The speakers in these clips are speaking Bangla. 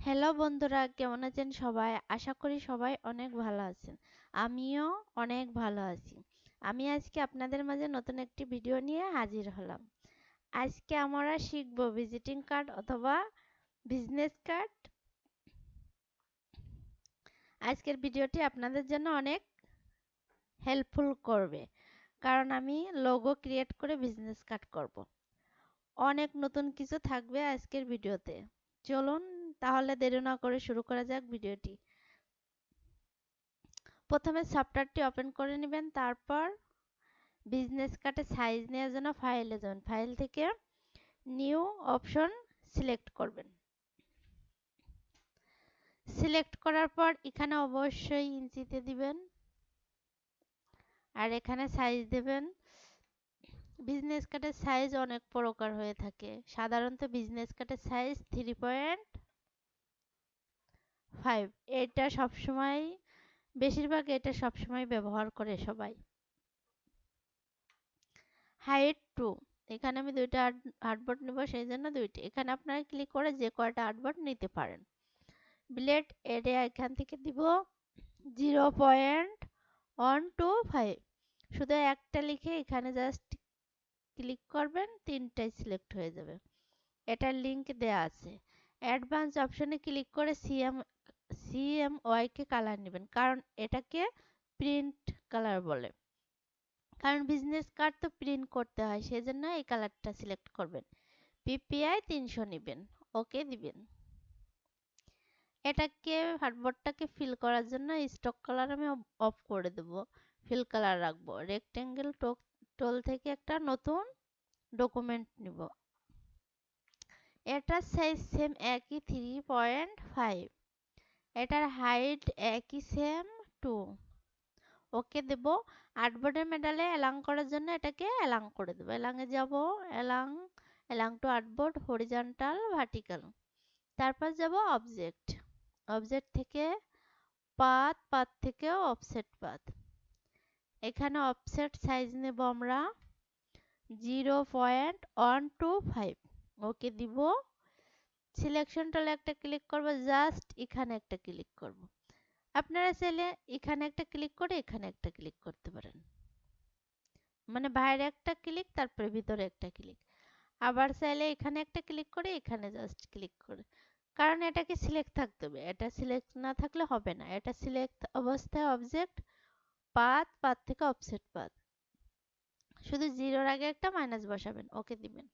হ্যালো বন্ধুরা, কেমন আছেন সবাই? আশা করি সবাই অনেক ভালো আছেন। আমিও অনেক ভালো আছি। আমি আজকে আপনাদের মাঝে নতুন একটি ভিডিও নিয়ে হাজির হলাম। আজকে আমরা শিখব ভিজিটিং কার্ড অথবা বিজনেস কার্ড। আজকের ভিডিওটি আপনাদের জন্য অনেক হেল্পফুল করবে, কারণ আমি লোগো ক্রিয়েট করে বিজনেস কার্ড করব। অনেক নতুন কিছু থাকবে আজকের ভিডিওতে। চলুন তাহলে দেরি না করে শুরু করা যাক ভিডিওটি। প্রথমে সফটওয়্যারটি ওপেন করে নেবেন, তারপর বিজনেস কার্ডে সাইজ নেওয়ার জন্য ফাইলে যাবেন। ফাইল থেকে নিউ অপশন সিলেক্ট করবেন। সিলেক্ট করার পর এখানে অবশ্যই ইঞ্চিতে দিবেন আর এখানে সাইজ দেবেন। বিজনেস কার্ডের সাইজ অনেক প্রকার হয়ে থাকে। সাধারণত বিজনেস কার্ডের সাইজ 3.5। এটা সবসময় বেশিরভাগ এটা সবসময় ব্যবহার করে সবাই। হাইট 2। এখানে আমি দুইটা আর্টবোর্ড নেব, সেই জন্য দুইটি। এখানে আপনারা ক্লিক করে যে কয়টা আর্টবোর্ড নিতে পারেন। ব্লেড এরিয়া এখান থেকে দিব 0.125। শুধু একটা লিখে এখানে জাস্ট ক্লিক করবেন, তিনটাই সিলেক্ট হয়ে যাবে। এটার লিংক দেয়া আছে। অ্যাডভান্স অপশনে ক্লিক করে সিএমওয়াই কে কালার নেবেন, কারণ এটাকে প্রিন্ট কালার বলে। কারণ বিজনেস কার্ড তো প্রিন্ট করতে হয়, সেজন্য এই কালারটা সিলেক্ট করবেন। পিপিআই 300 নেবেন, ওকে দিবেন। এটাকে হার্ডবোর্ডটাকে ফিল করার জন্য স্টক কালার আমি অফ করে দেব, ফিল কালার রাখবো। রেক্টেঙ্গেল টোল থেকে একটা নতুন ডকুমেন্ট নিব। এটার সাইজ সেম একই 3.5। এটার হাইট একই সেম 2। ওকে দেব। আর্টবোর্ডের মেডালে অ্যালাং করার জন্য এটাকে অ্যালাং করে দেবো। অ্যালাংয়ে যাব, along, along to artboard, horizontal, vertical. তারপর যাব অবজেক্ট। অবজেক্ট থেকে পাথ, পাথ থেকে অফসেট পাথ। এখানে অফসেট সাইজ নেব আমরা 0.125। ওকে দিব। সিলেকশন টুলে একটা ক্লিক করব, জাস্ট এখানে একটা ক্লিক করব। আপনারা চাইলে এখানে একটা ক্লিক করে এখানে একটা ক্লিক করতে পারেন, মানে বাইরে একটা ক্লিক তারপরে ভিতরে একটা ক্লিক। আবার চাইলে এখানে একটা ক্লিক করে এখানে জাস্ট ক্লিক করে, কারণ এটাকে সিলেক্ট থাকতে হবে। এটা সিলেক্ট না থাকলে হবে না। এটা সিলেক্ট অবস্থায় অবজেক্ট, পাথ, পাথ থেকে অফসেট পাথ। শুধু জিরোর আগে একটা মাইনাস বসাবেন, ওকে দিবেন।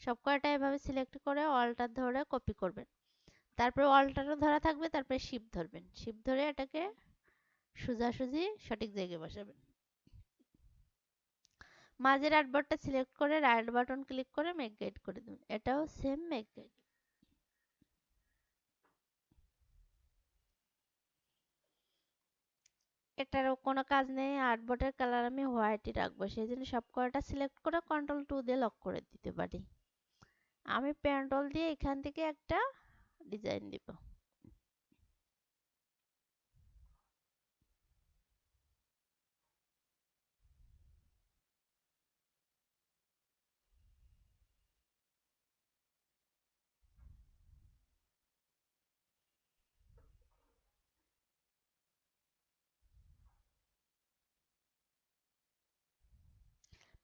সব কয়টা এভাবে সিলেক্ট করে অল্টার ধরে কপি করবেন। তারপরে অল্টারও ধরা থাকবে, তারপরে শিফট ধরবেন। শিফট ধরে এটাকে সোজাসুজি সঠিক জায়গায় বসাবেন। মাঝের আর্টবোর্ডটা সিলেক্ট করে রাইট বাটন ক্লিক করে মেক গাইড করে দেবেন। এটাও সেম মেক গাইড। এটারও কোনো কাজ নেই। আর্টবোর্ডের কালার আমি হোয়াইটই রাখবো, সেই জন্য সব কয়টা সিলেক্ট করে কন্ট্রোল 2 দিয়ে লক করে দিতে পারি। আমি পেন্টল দিয়ে এখান থেকে একটা ডিজাইন দিব।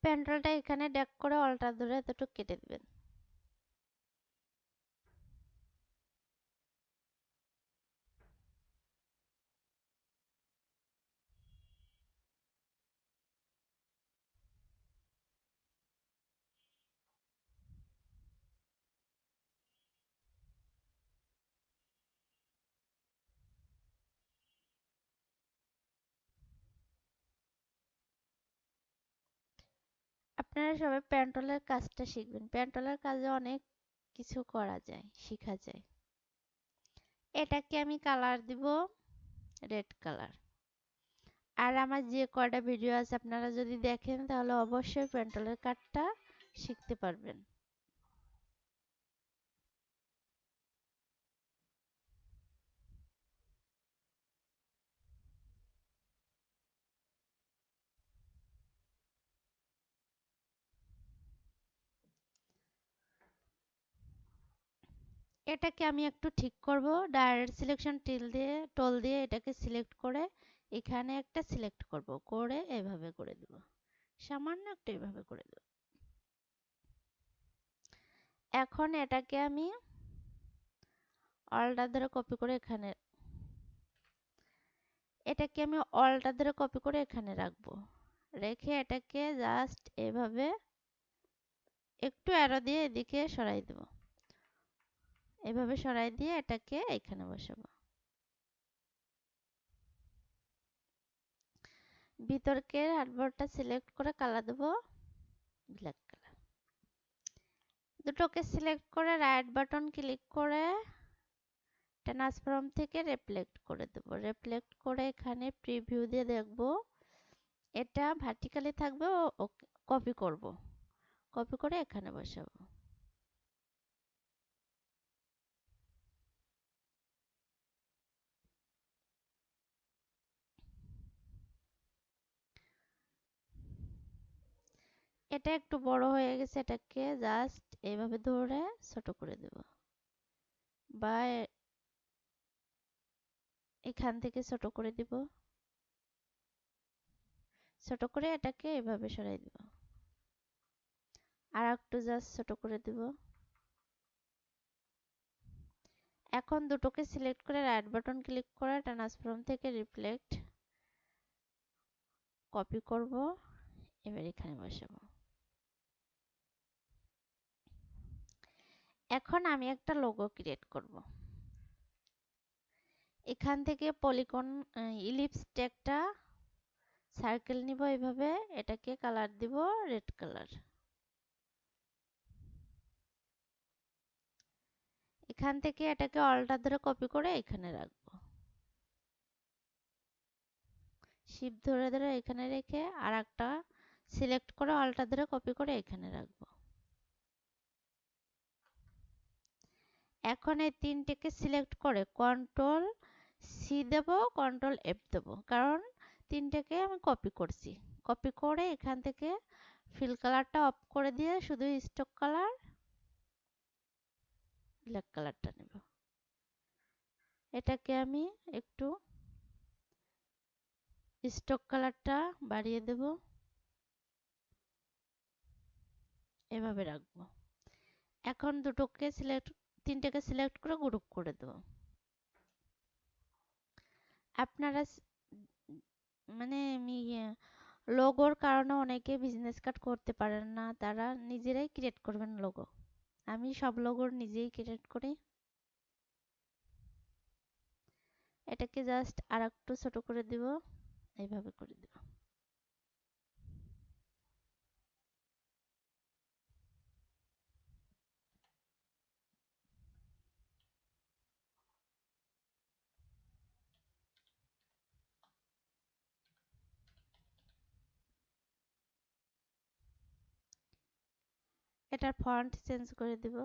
পেন্টলটা এখানে ড্র্যাগ করে অল্টার ধরে এতটুকু কেটে দিবেন। আপনারা সবাই পেন্টলের কাজটা শিখবেন। পেন্টলের কাজে অনেক কিছু করা যায়, শেখা যায়। এটাকে আমি কালার দিব রেড কালার। আর আমার যে কয়টা ভিডিও আছে আপনারা যদি দেখেন তাহলে অবশ্যই পেন্টলের কাজটা শিখতে পারবেন। এটাকে আমি একটু ঠিক করব। ডাইরেক্ট সিলেকশন টোল দিয়ে এটাকে সিলেক্ট করে এখানে একটা সিলেক্ট করব, করে এভাবে করে দেব, সামান্য একটু এভাবে করে দেব। এখন এটাকে আমি অল্টার ধরে কপি করে এখানে, এটাকে আমি অল্টার ধরে কপি করে এখানে রাখবো। রেখে এটাকে জাস্ট এভাবে একটু অ্যারো দিয়ে এদিকে সরাই দেব। এভাবে সরাই দিয়ে এটাকে এখানে বসাবো। ভিতরকের হার্ডবোর্ডটা সিলেক্ট করে কালার দেবো ব্ল্যাক কালার। দুটোকে সিলেক্ট করে রাইট বাটন ক্লিক করে ট্রান্সফর্ম থেকে রিফ্লেক্ট করে দেব। রিফ্লেক্ট করে এখানে প্রিভিউ দিয়ে দেখব এটা ভার্টিক্যালি থাকবে, ও কপি করব। কপি করে এখানে বসাবো। এটা একটু বড় হয়ে গেছে, এটাকে জাস্ট এইভাবে ধরে ছোট করে দেব, বা এখান থেকে ছোট করে দিব। ছোট করে এটাকে এভাবে সরাই দিব, আর একটু জাস্ট ছোট করে দিব। এখন দুটোকে সিলেক্ট করে রাইট বাটন ক্লিক করে ট্রান্সফর্ম থেকে রিফ্লেক্ট কপি করব, এবার এখানে বসাবো। এখন আমি একটা লোগো ক্রিয়েট করব। এখান থেকে পলিগন ইলিপস ট্যাগটা সার্কেল নিব, এইভাবে এটাকে কালার দিব রেড কালার। এখান থেকে এটাকে অল্টার ধরে কপি করে এখানে রাখবো। শিফট ধরে ধরে এখানে রেখে আর একটা সিলেক্ট করে অল্টার ধরে কপি করে এখানে রাখবো। এখন এই তিনটেকে সিলেক্ট করে কন্ট্রোল সি দেব, কন্ট্রোল এফ দেব, কারণ তিনটেকে আমি কপি করছি। কপি করে এখান থেকে ফিল কালারটা অফ করে দিয়ে শুধু স্টক কালার ব্ল্যাক কালারটা নেব। এটাকে আমি একটু স্টক কালারটা বাড়িয়ে দেব, এভাবে রাখবো। এখন তিনটেকে সিলেক্ট করে গ্রুপ করে দেব। আপনারা মানে লোগোর কারণে অনেকে বিজনেস কার্ড করতে পারেন না, তারা নিজেরাই ক্রিয়েট করবেন লোগো। আমি সব লোগোর নিজেই ক্রিয়েট করি। এটাকে জাস্ট আর একটু ছোট করে দিব, এইভাবে করে দিব। এটার ফন্ট চেঞ্জ করে দিব।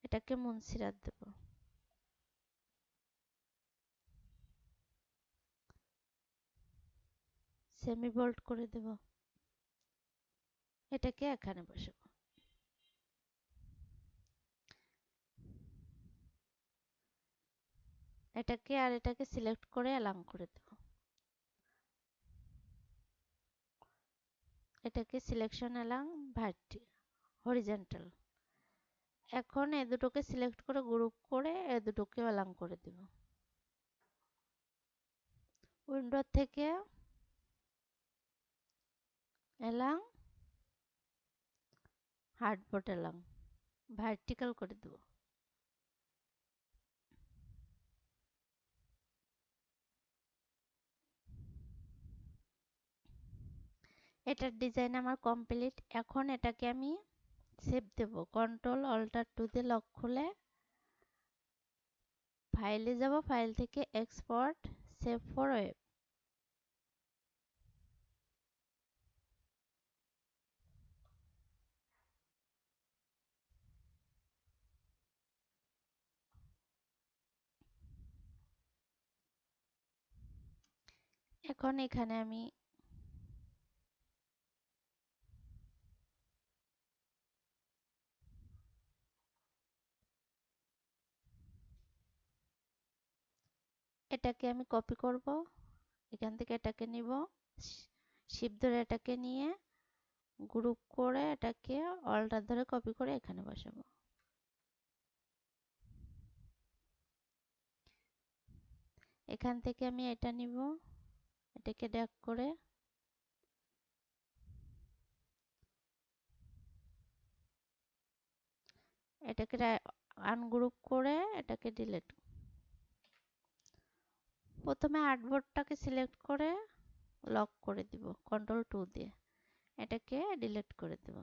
এটাকে মুন্সিরাত দেব। সেমি বোল্ড করে দেব। এটাকে এখানে বসাবো। এটাকে আর এটাকে সিলেক্ট করে অ্যালাইন করে দেব। এটাকে সিলেকশন অ্যালাইন হরিজন্টাল। এখন এ দুটোকে সিলেক্ট করে গ্রুপ করে এ দুটোকে অ্যালাইন করে দেব। উইন্ডো থেকে অ্যালাইন হার্ডবোর্ড অ্যালাইন ভার্টিক্যাল করে দেব। এটার ডিজাইন আমার কমপ্লিট। এখন এটাকে আমি সেভ দেব। কন্ট্রোল অল্টার টু দিয়ে লক খুলে ফাইলে যাব, ফাইল থেকে এক্সপোর্ট সেভ ফর ওয়েব। এখন এখানে আমি এটাকে আমি কপি করব, এখান থেকে এটাকে নিব, শিফট ধরে এটাকে নিয়ে গ্রুপ করে এটাকে অল্টার ধরে কপি করে এখানে বসাবো। এখান থেকে আমি এটা নিব, এটাকে ড্র্যাগ করে এটাকে আনগ্রুপ করে এটাকে ডিলিট। প্রথমে আর্টবোর্ডটাকে সিলেক্ট করে লক করে দিব Ctrl+2 দিয়ে, এটাকে ডিলিট করে দেব।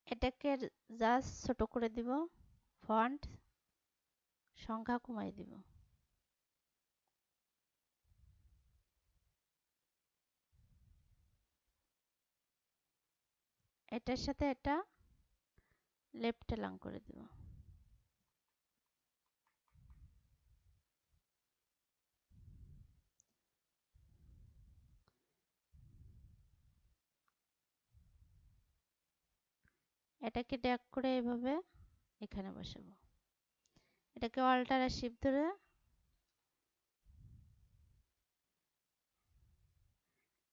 এটাকে জাস্ট ছোট করে দিব, ফন্ট সংখ্যা কমাই দিব। এটার সাথে এটা লেফট অ্যালাইন করে দিব। এটাকে ড্র্যাগ করে এভাবে এখানে বসাবো। এটাকে অল্টার আর শিফট ধরে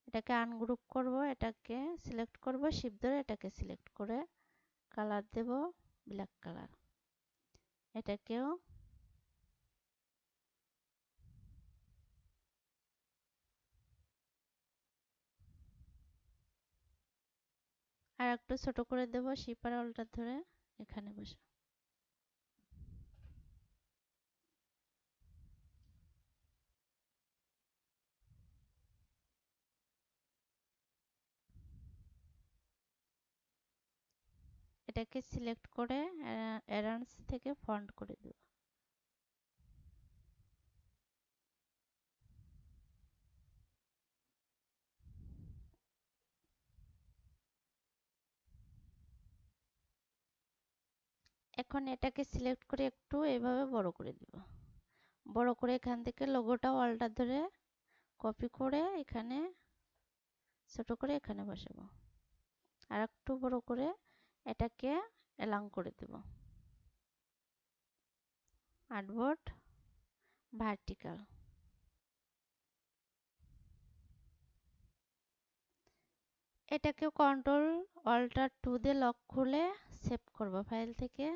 এটাকে আনগ্রুপ করব, এটাকে সিলেক্ট করব, শিফট ধরে এটাকে সিলেক্ট করে কালার দেব ব্ল্যাক কালার। এটাকেও আর একটু ছোট করে দেব, শিফট আর অল্টার ধরে এখানে বসে। এটাকে সিলেক্ট করে অ্যারেঞ্জ থেকে ফন্ট করে দেব। এখন এটাকে সিলেক্ট করে একটু এভাবে বড় করে দিব। বড় করে এখান থেকে লোগোটা অল্টার ধরে কপি করে এখানে ছোট করে এখানে বসাবো। আর একটু বড় করে এটাকে অ্যালাইন করে দেব। Artboard vertical. এটাকে Ctrl+Alt+2 দিয়ে লক খুলে সেভ করব ফাইল থেকে।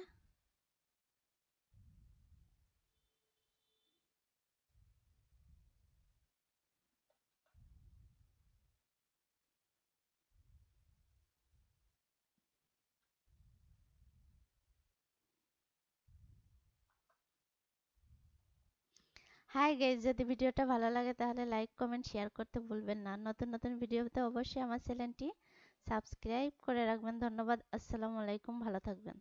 হাই গাইজ, যদি ভিডিওটা ভালো লাগে তাহলে লাইক কমেন্ট শেয়ার করতে ভুলবেন না। নতুন নতুন ভিডিওতে অবশ্যই আমার চ্যানেলটি সাবস্ক্রাইব করে রাখবেন। ধন্যবাদ। আসসালামু আলাইকুম, ভালো থাকবেন।